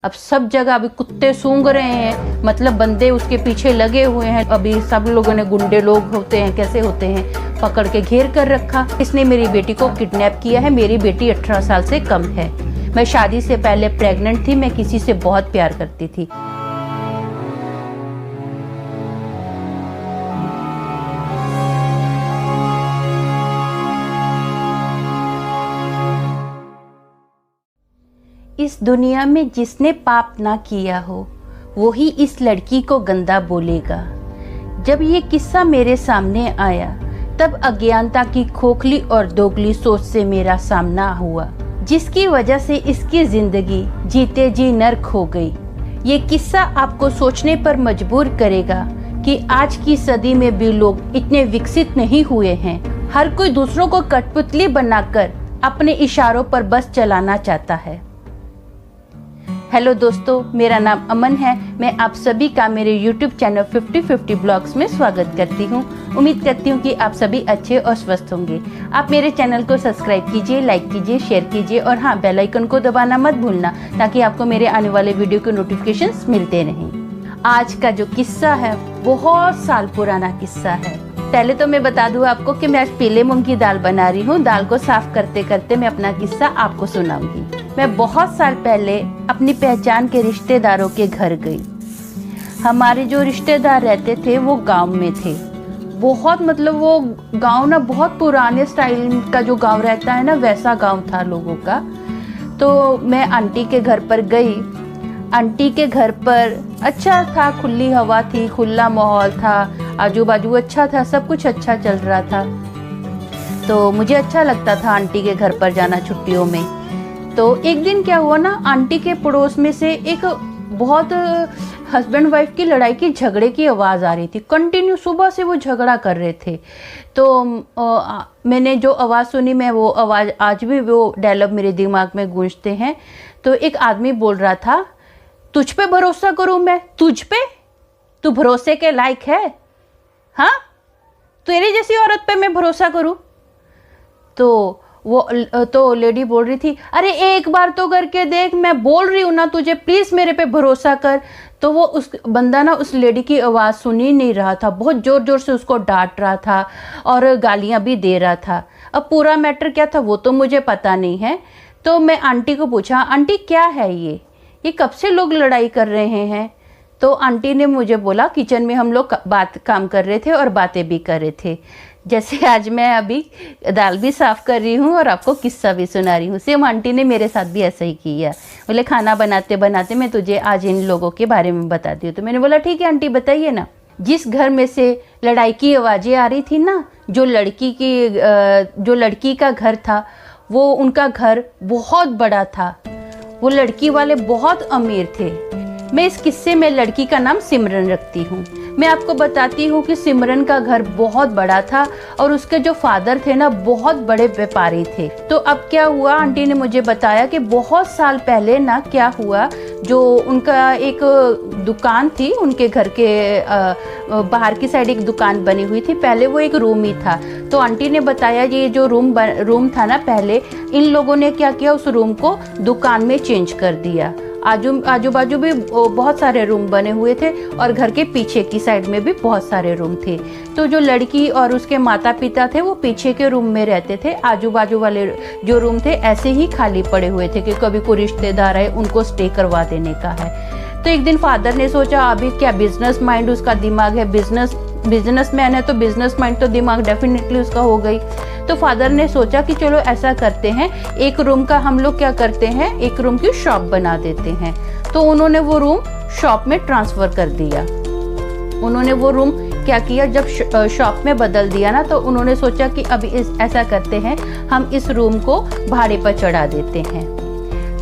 अब सब जगह अभी कुत्ते सूंघ रहे हैं, मतलब बंदे उसके पीछे लगे हुए हैं। अभी सब लोगों ने, गुंडे लोग होते हैं, कैसे होते हैं, पकड़ के घेर कर रखा। इसने मेरी बेटी को किडनैप किया है। मेरी बेटी 18 साल से कम है। मैं शादी से पहले प्रेग्नेंट थी। मैं किसी से बहुत प्यार करती थी। इस दुनिया में जिसने पाप ना किया हो वो ही इस लड़की को गंदा बोलेगा। जब ये किस्सा मेरे सामने आया तब अज्ञानता की खोखली और दोगली सोच से मेरा सामना हुआ, जिसकी वजह से इसकी जिंदगी जीते जी नर्क हो गई। ये किस्सा आपको सोचने पर मजबूर करेगा कि आज की सदी में भी लोग इतने विकसित नहीं हुए हैं। हर कोई दूसरों को कठपुतली बनाकर अपने इशारों पर बस चलाना चाहता है। हेलो दोस्तों, मेरा नाम अमन है। मैं आप सभी का मेरे YouTube चैनल 50-50 ब्लॉग्स में स्वागत करती हूँ। उम्मीद करती हूँ कि आप सभी अच्छे और स्वस्थ होंगे। आप मेरे चैनल को सब्सक्राइब कीजिए, लाइक कीजिए, शेयर कीजिए और हाँ, बेल आइकन को दबाना मत भूलना ताकि आपको मेरे आने वाले वीडियो के नोटिफिकेशंस मिलते रहें। आज का जो किस्सा है बहुत साल पुराना किस्सा है। पहले तो मैं बता दूं आपको कि मैं आज पीले मूंग की दाल बना रही हूँ। दाल को साफ करते करते मैं अपना किस्सा आपको सुनाऊंगी। मैं बहुत साल पहले अपनी पहचान के रिश्तेदारों के घर गई। हमारे जो रिश्तेदार रहते थे वो गांव में थे। बहुत मतलब वो गांव ना बहुत पुराने स्टाइल का जो गांव रहता है ना, वैसा गांव था लोगों का। तो मैं आंटी के घर पर गई। आंटी के घर पर अच्छा था, खुली हवा थी, खुला माहौल था, आजू बाजू अच्छा था, सब कुछ अच्छा चल रहा था। तो मुझे अच्छा लगता था आंटी के घर पर जाना छुट्टियों में। तो एक दिन क्या हुआ ना, आंटी के पड़ोस में से एक बहुत हस्बैंड वाइफ की लड़ाई की, झगड़े की आवाज़ आ रही थी। कंटिन्यू सुबह से वो झगड़ा कर रहे थे। तो मैंने जो आवाज़ सुनी, मैं वो आवाज़ आज भी वो डायलॉग मेरे दिमाग में गूंजते हैं। तो एक आदमी बोल रहा था, तुझ पे भरोसा करूं मैं? तुझ पे? तू भरोसे के लायक है? हाँ, तेरी जैसी औरत पे मैं भरोसा करूं? तो लेडी बोल रही थी, अरे एक बार तो करके देख, मैं बोल रही हूँ ना तुझे, प्लीज मेरे पे भरोसा कर। तो वो उस बंदा ना उस लेडी की आवाज़ सुन ही नहीं रहा था, बहुत जोर जोर से उसको डांट रहा था और गालियाँ भी दे रहा था। अब पूरा मैटर क्या था वो तो मुझे पता नहीं है। तो मैं आंटी को पूछा, आंटी क्या है ये कब से लोग लड़ाई कर रहे हैं? तो आंटी ने मुझे बोला, किचन में हम लोग काम कर रहे थे और बातें भी कर रहे थे। जैसे आज मैं अभी दाल भी साफ़ कर रही हूँ और आपको किस्सा भी सुना रही हूँ। सेम आंटी ने मेरे साथ भी ऐसा ही किया। बोले खाना बनाते बनाते मैं तुझे आज इन लोगों के बारे में बताती हूँ। तो मैंने बोला ठीक है आंटी, बताइए ना। जिस घर में से लड़ाई की आवाज़ें आ रही थी ना, जो लड़की का घर था, वो उनका घर बहुत बड़ा था। वो लड़की वाले बहुत अमीर थे। मैं इस किस्से में लड़की का नाम सिमरन रखती हूँ। मैं आपको बताती हूँ कि सिमरन का घर बहुत बड़ा था और उसके जो फादर थे ना, बहुत बड़े व्यापारी थे। तो अब क्या हुआ, आंटी ने मुझे बताया कि बहुत साल पहले ना क्या हुआ, जो उनका एक दुकान थी, उनके घर के बाहर की साइड एक दुकान बनी हुई थी। पहले वो एक रूम ही था। तो आंटी ने बताया ये जो रूम था ना, पहले इन लोगों ने क्या किया, उस रूम को दुकान में चेंज कर दिया। आजू बाजू भी बहुत सारे रूम बने हुए थे और घर के पीछे की साइड में भी बहुत सारे रूम थे। तो जो लड़की और उसके माता पिता थे वो पीछे के रूम में रहते थे। आजू बाजू वाले जो रूम थे ऐसे ही खाली पड़े हुए थे कि कभी कोई रिश्तेदार आए उनको स्टे करवा देने का है। तो एक दिन फादर ने सोचा, अभी क्या बिजनेस माइंड उसका दिमाग है, बिजनेसमैन है तो बिजनेस माइंड तो दिमाग डेफिनेटली उसका हो गई। तो फादर ने सोचा कि चलो ऐसा करते हैं, एक रूम का हम लोग क्या करते हैं, एक रूम की शॉप बना देते हैं। तो उन्होंने वो रूम शॉप में ट्रांसफ़र कर दिया। उन्होंने वो रूम क्या किया, जब शॉप में बदल दिया ना, तो उन्होंने सोचा कि अभी ऐसा करते हैं, हम इस रूम को भाड़े पर चढ़ा देते हैं।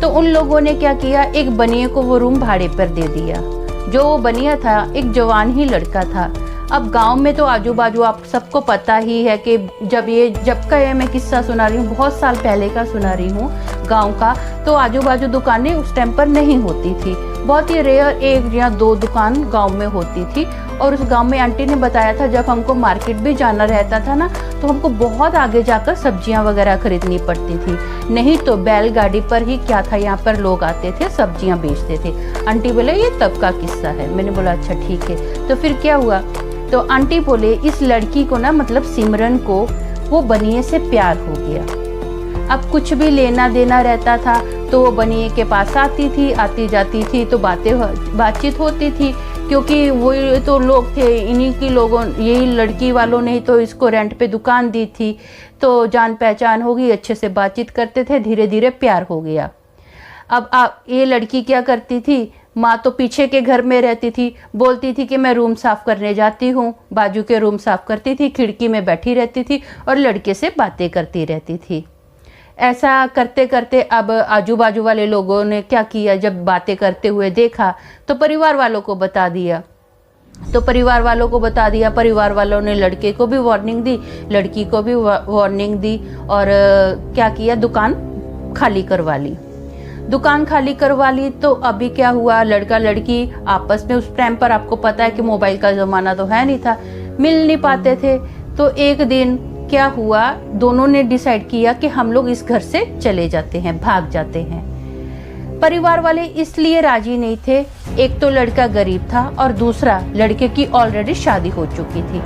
तो उन लोगों ने क्या किया, एक बनिए को वो रूम भाड़े पर दे दिया। जो वो बनिया था एक जवान ही लड़का था। अब गांव में तो आजू बाजू आप सबको पता ही है कि जब का ये मैं किस्सा सुना रही हूँ, बहुत साल पहले का सुना रही हूँ गांव का। तो आजू बाजू दुकानें उस टाइम पर नहीं होती थी, बहुत ही रेयर 1 या 2 दुकान गांव में होती थी और उस गांव में आंटी ने बताया था जब हमको मार्केट भी जाना रहता था ना तो हमको बहुत आगे जाकर सब्जियां वगैरह खरीदनी पड़ती थी, नहीं तो बैलगाड़ी पर ही क्या था यहाँ पर लोग आते थे सब्जियां बेचते थे। आंटी बोले ये तब का किस्सा है। मैंने बोला अच्छा ठीक है। तो फिर क्या हुआ, तो आंटी बोले इस लड़की को ना मतलब सिमरन को वो बनिए से प्यार हो गया। अब कुछ भी लेना देना रहता था तो वो बनिए के पास आती थी, आती जाती थी तो बातचीत होती थी, क्योंकि वो तो लोग थे इन्हीं की लोगों, यही लड़की वालों ने तो इसको रेंट पे दुकान दी थी, तो जान पहचान हो गई, अच्छे से बातचीत करते थे, धीरे धीरे प्यार हो गया। अब ये लड़की क्या करती थी, माँ तो पीछे के घर में रहती थी, बोलती थी कि मैं रूम साफ़ करने जाती हूँ, बाजू के रूम साफ़ करती थी, खिड़की में बैठी रहती थी और लड़के से बातें करती रहती थी। ऐसा करते करते अब आजू बाजू वाले लोगों ने क्या किया, जब बातें करते हुए देखा तो परिवार वालों को बता दिया। परिवार वालों ने लड़के को भी वार्निंग दी, लड़की को भी वार्निंग दी और क्या किया, दुकान खाली करवा ली। तो अभी क्या हुआ, लड़का लड़की आपस में उस टाइम पर आपको पता है कि मोबाइल का ज़माना तो है नहीं था, मिल नहीं पाते थे। तो एक दिन क्या हुआ, दोनों ने डिसाइड किया कि हम लोग इस घर से चले जाते हैं, भाग जाते हैं। परिवार वाले इसलिए राजी नहीं थे, एक तो लड़का गरीब था और दूसरा लड़के की ऑलरेडी शादी हो चुकी थी।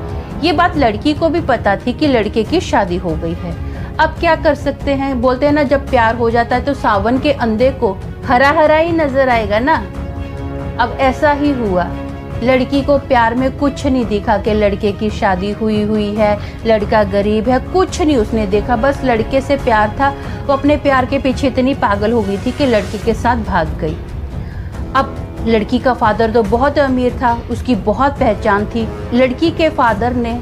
ये बात लड़की को भी पता थी कि लड़के की शादी हो गई है। अब क्या कर सकते हैं, बोलते हैं ना जब प्यार हो जाता है तो सावन के अंधे को हरा हरा ही नजर आएगा ना। अब ऐसा ही हुआ, लड़की को प्यार में कुछ नहीं दिखा कि लड़के की शादी हुई है, लड़का गरीब है, कुछ नहीं उसने देखा, बस लड़के से प्यार था। वो अपने प्यार के पीछे इतनी पागल हो गई थी कि लड़के के साथ भाग गई। अब लड़की का फादर तो बहुत अमीर था, उसकी बहुत पहचान थी। लड़की के फादर ने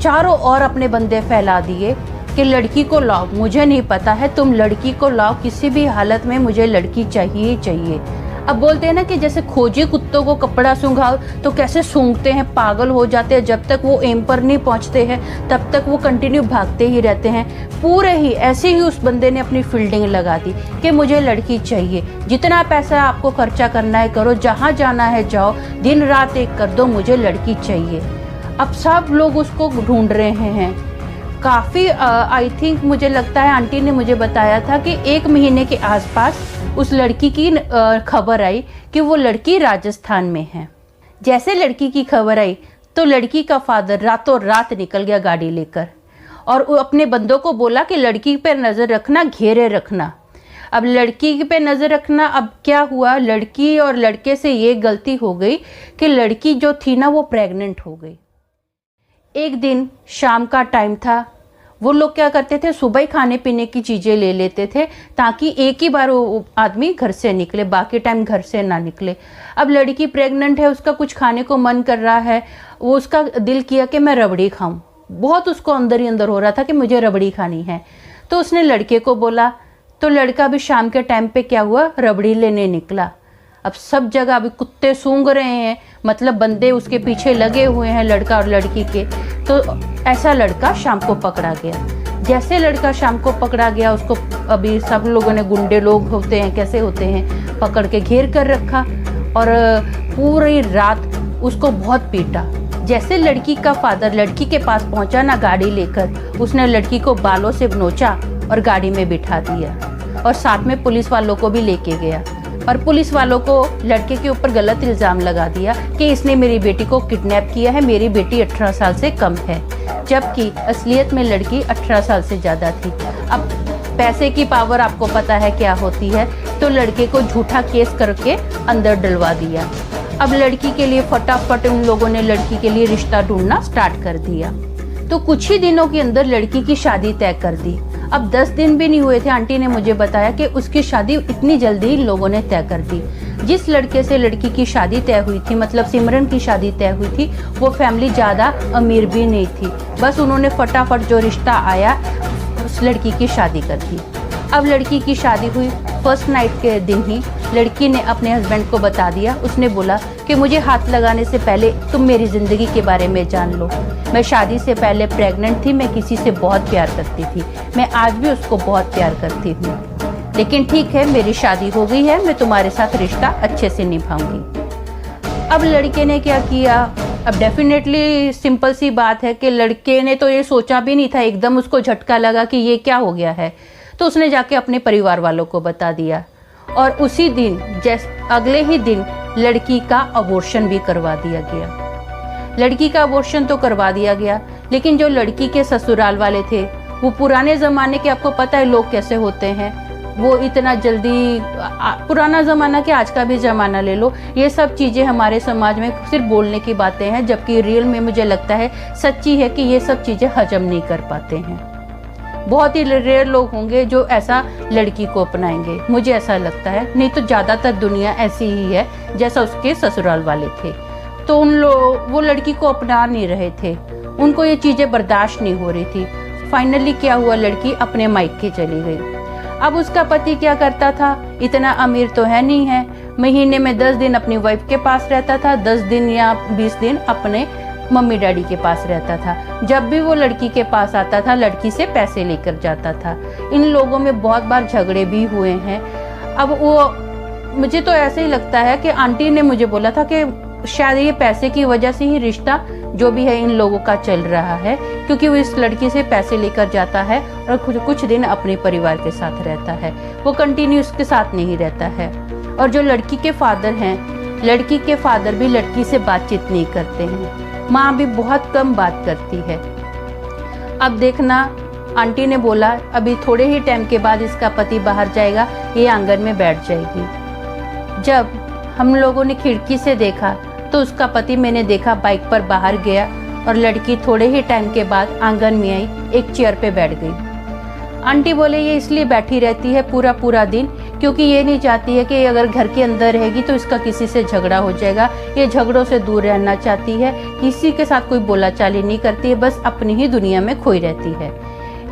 चारों ओर अपने बंदे फैला दिए कि लड़की को लाओ, मुझे नहीं पता है, तुम लड़की को लाओ, किसी भी हालत में मुझे लड़की चाहिए ही चाहिए। अब बोलते हैं ना कि जैसे खोजे कुत्तों को कपड़ा सूंघाओ तो कैसे सूंघते हैं, पागल हो जाते हैं, जब तक वो एम पर नहीं पहुंचते हैं तब तक वो कंटिन्यू भागते ही रहते हैं। पूरे ही ऐसे ही उस बंदे ने अपनी फील्डिंग लगा दी कि मुझे लड़की चाहिए, जितना पैसा आपको खर्चा करना है करो, जहाँ जाना है जाओ, दिन रात एक कर दो, मुझे लड़की चाहिए। अब सब लोग उसको ढूंढ रहे हैं। काफ़ी आई थिंक मुझे लगता है आंटी ने मुझे बताया था कि 1 महीने के आसपास उस लड़की की खबर आई कि वो लड़की राजस्थान में है। जैसे लड़की की खबर आई तो लड़की का फादर रातों रात निकल गया गाड़ी लेकर और अपने बंदों को बोला कि लड़की पर नज़र रखना, घेरे रखना। अब लड़की पे नज़र रखना, अब क्या हुआ, लड़की और लड़के से ये गलती हो गई कि लड़की जो थी ना वो प्रेग्नेंट हो गई। एक दिन शाम का टाइम था, वो लोग क्या करते थे, सुबह ही खाने पीने की चीज़ें ले लेते थे ताकि एक ही बार वो आदमी घर से निकले, बाकी टाइम घर से ना निकले। अब लड़की प्रेग्नेंट है, उसका कुछ खाने को मन कर रहा है, वो उसका दिल किया कि मैं रबड़ी खाऊं, बहुत उसको अंदर ही अंदर हो रहा था कि मुझे रबड़ी खानी है। तो उसने लड़के को बोला, तो लड़का भी शाम के टाइम पे क्या हुआ, रबड़ी लेने निकला। अब सब जगह अभी कुत्ते सूंघ रहे हैं, मतलब बंदे उसके पीछे लगे हुए हैं, लड़का और लड़की के। तो ऐसा लड़का शाम को पकड़ा गया। जैसे लड़का शाम को पकड़ा गया, उसको अभी सब लोगों ने, गुंडे लोग होते हैं, कैसे होते हैं, पकड़ के घेर कर रखा और पूरी रात उसको बहुत पीटा। जैसे लड़की का फादर लड़की के पास पहुंचा ना गाड़ी लेकर, उसने लड़की को बालों से नोचा और गाड़ी में बिठा दिया और साथ में पुलिस वालों को भी लेके गया। और पुलिस वालों को लड़के के ऊपर गलत इल्ज़ाम लगा दिया कि इसने मेरी बेटी को किडनैप किया है, मेरी बेटी 18 साल से कम है, जबकि असलियत में लड़की 18 साल से ज़्यादा थी। अब पैसे की पावर आपको पता है क्या होती है, तो लड़के को झूठा केस करके अंदर डलवा दिया। अब लड़की के लिए फटाफट उन लोगों ने लड़की के लिए रिश्ता ढूंढना स्टार्ट कर दिया। तो कुछ ही दिनों के अंदर लड़की की शादी तय कर दी। अब 10 दिन भी नहीं हुए थे, आंटी ने मुझे बताया कि उसकी शादी इतनी जल्दी इन लोगों ने तय कर दी। जिस लड़के से लड़की की शादी तय हुई थी, मतलब सिमरन की शादी तय हुई थी, वो फैमिली ज़्यादा अमीर भी नहीं थी, बस उन्होंने फटाफट जो रिश्ता आया उस लड़की की शादी कर दी। अब लड़की की शादी हुई, फर्स्ट नाइट के दिन ही लड़की ने अपने हस्बैंड को बता दिया। उसने बोला कि मुझे हाथ लगाने से पहले तुम मेरी ज़िंदगी के बारे में जान लो। मैं शादी से पहले प्रेग्नेंट थी, मैं किसी से बहुत प्यार करती थी, मैं आज भी उसको बहुत प्यार करती हूँ, लेकिन ठीक है मेरी शादी हो गई है, मैं तुम्हारे साथ रिश्ता अच्छे से निभाऊंगी। अब लड़के ने क्या किया, अब डेफिनेटली सिंपल सी बात है कि लड़के ने तो ये सोचा भी नहीं था, एकदम उसको झटका लगा कि ये क्या हो गया है, तो उसने जाके अपने परिवार वालों को बता दिया और उसी दिन अगले ही दिन लड़की का अबॉर्शन भी करवा दिया गया। लड़की का अबॉर्शन तो करवा दिया गया, लेकिन जो लड़की के ससुराल वाले थे वो पुराने ज़माने के, आपको पता है लोग कैसे होते हैं, वो इतना जल्दी, पुराना ज़माना के आज का भी ज़माना ले लो, ये सब चीज़ें हमारे समाज में सिर्फ बोलने की बातें हैं, जबकि रियल में मुझे लगता है सच्ची है कि ये सब चीज़ें हजम नहीं कर पाते हैं। बहुत ही रेयर लोग होंगे जो ऐसा लड़की को अपनाएंगे, मुझे ऐसा लगता है, नहीं तो ज़्यादातर दुनिया ऐसी ही है जैसा उसके ससुराल वाले थे। तो वो लड़की को अपना नहीं रहे थे, उनको ये चीज़ें बर्दाश्त नहीं हो रही थी। फाइनली क्या हुआ, लड़की अपने मायके चली गई। अब उसका पति क्या करता था, इतना अमीर तो है नहीं है, महीने में 10 दिन अपनी वाइफ के पास रहता था, 10 दिन या 20 दिन अपने मम्मी डैडी के पास रहता था। जब भी वो लड़की के पास आता था, लड़की से पैसे लेकर जाता था। इन लोगों में बहुत बार झगड़े भी हुए हैं। अब वो, मुझे तो ऐसे ही लगता है कि आंटी ने मुझे बोला था कि शायद ये पैसे की वजह से ही रिश्ता जो भी है इन लोगों का चल रहा है, क्योंकि वो इस लड़की से पैसे लेकर जाता है और कुछ दिन अपने परिवार के साथ रहता है, वो कंटिन्यू उसके साथ नहीं रहता है। और जो लड़की के फादर हैं, लड़की के फादर भी लड़की से बातचीत नहीं करते हैं, माँ भी बहुत कम बात करती है। अब देखना, आंटी ने बोला अभी थोड़े ही टाइम के बाद इसका पति बाहर जाएगा, ये आंगन में बैठ जाएगी। जब हम लोगों ने खिड़की से देखा तो उसका पति, मैंने देखा, बाइक पर बाहर गया और लड़की थोड़े ही टाइम के बाद आंगन में आई, एक चेयर पे बैठ गई। आंटी बोले ये इसलिए बैठी रहती है पूरा दिन क्योंकि ये नहीं चाहती है कि अगर घर के अंदर रहेगी तो इसका किसी से झगड़ा हो जाएगा, ये झगड़ों से दूर रहना चाहती है, किसी के साथ कोई बोलाचाली नहीं करती है, बस अपनी ही दुनिया में खोई रहती है।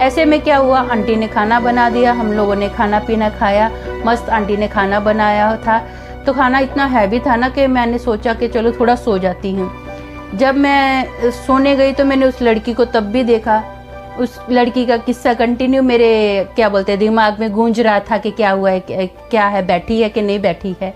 ऐसे में क्या हुआ, आंटी ने खाना बना दिया, हम लोगों ने खाना पीना खाया, मस्त आंटी ने खाना बनाया था। तो खाना इतना हैवी था ना कि मैंने सोचा कि चलो थोड़ा सो जाती हूँ। जब मैं सोने गई तो मैंने उस लड़की को तब भी देखा, उस लड़की का किस्सा कंटिन्यू मेरे क्या बोलते हैं दिमाग में गूंज रहा था कि क्या हुआ है, क्या है, बैठी है कि नहीं बैठी है।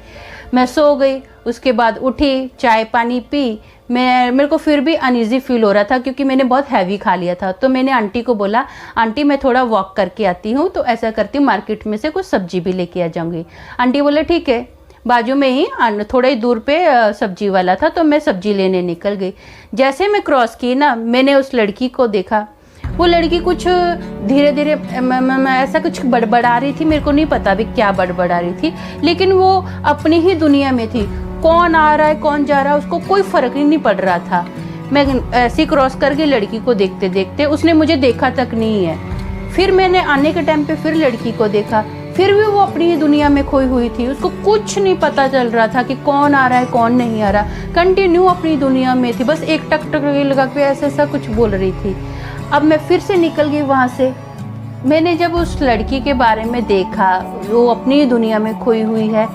मैं सो गई, उसके बाद उठी, चाय पानी पी, मेरे को फिर भी अनईजी फील हो रहा था क्योंकि मैंने बहुत हैवी खा लिया था। तो मैंने आंटी को बोला, आंटी मैं थोड़ा वॉक करके आती हूँ, तो ऐसा करती हूँ मार्केट में से कुछ सब्जी भी लेके आ जाऊँगी। आंटी बोले ठीक है। बाजू में ही थोड़ा ही दूर पे सब्जी वाला था, तो मैं सब्जी लेने निकल गई। जैसे मैं क्रॉस की ना, मैंने उस लड़की को देखा, वो लड़की कुछ धीरे धीरे ऐसा कुछ बड़बड़ा रही थी, मेरे को नहीं पता भी क्या बड़बड़ा रही थी, लेकिन वो अपनी ही दुनिया में थी। कौन आ रहा है कौन जा रहा है उसको कोई फर्क ही नहीं पड़ रहा था। मैं ऐसे क्रॉस करके लड़की को देखते देखते, उसने मुझे देखा तक नहीं है। फिर मैंने आने के टाइम पे फिर लड़की को देखा, फिर भी वो अपनी ही दुनिया में खोई हुई थी, उसको कुछ नहीं पता चल रहा था कि कौन आ रहा है कौन नहीं आ रहा, कंटिन्यू अपनी दुनिया में थी, बस एक टक टक लगा के ऐसा कुछ बोल रही थी। अब मैं फिर से निकल गई वहाँ से। मैंने जब उस लड़की के बारे में देखा, वो अपनी दुनिया में खोई हुई है,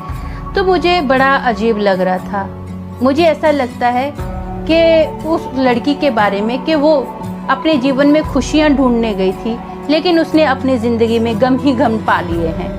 तो मुझे बड़ा अजीब लग रहा था। मुझे ऐसा लगता है कि उस लड़की के बारे में कि वो अपने जीवन में खुशियाँ ढूंढने गई थी, लेकिन उसने अपनी ज़िंदगी में गम ही गम पा लिए हैं।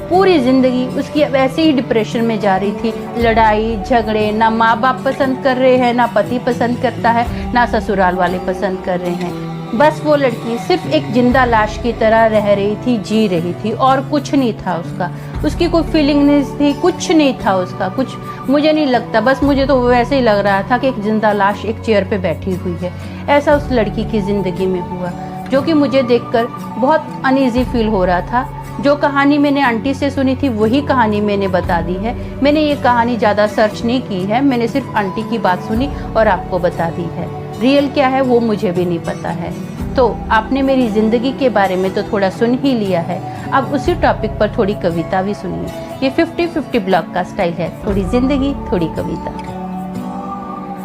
पूरी ज़िंदगी उसकी वैसे ही डिप्रेशन में जा रही थी, लड़ाई झगड़े, ना माँ बाप पसंद कर रहे हैं, ना पति पसंद करता है, ना ससुराल वाले पसंद कर रहे हैं। बस वो लड़की सिर्फ एक जिंदा लाश की तरह रह रही थी, जी रही थी, और कुछ नहीं था उसका, उसकी कोई फीलिंग नहीं थी, कुछ नहीं था उसका, कुछ मुझे नहीं लगता, बस मुझे तो वैसे ही लग रहा था कि एक जिंदा लाश एक चेयर पे बैठी हुई है। ऐसा उस लड़की की ज़िंदगी में हुआ, जो कि मुझे देखकर बहुत अनईजी फील हो रहा था। जो कहानी मैंने आंटी से सुनी थी वही कहानी मैंने बता दी है। मैंने ये कहानी ज़्यादा सर्च नहीं की है, मैंने सिर्फ आंटी की बात सुनी और आपको बता दी है। रियल क्या है वो मुझे भी नहीं पता है। तो आपने मेरी ज़िंदगी के बारे में तो थोड़ा सुन ही लिया है, अब उसी टॉपिक पर थोड़ी कविता भी सुनिए। ये 50-50 ब्लॉग का स्टाइल है, थोड़ी ज़िंदगी थोड़ी कविता।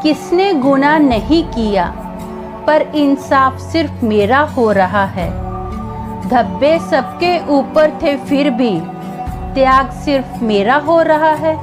किसने गुनाह नहीं किया पर इंसाफ सिर्फ मेरा हो रहा है, धब्बे सबके ऊपर थे फिर भी त्याग सिर्फ मेरा हो रहा है।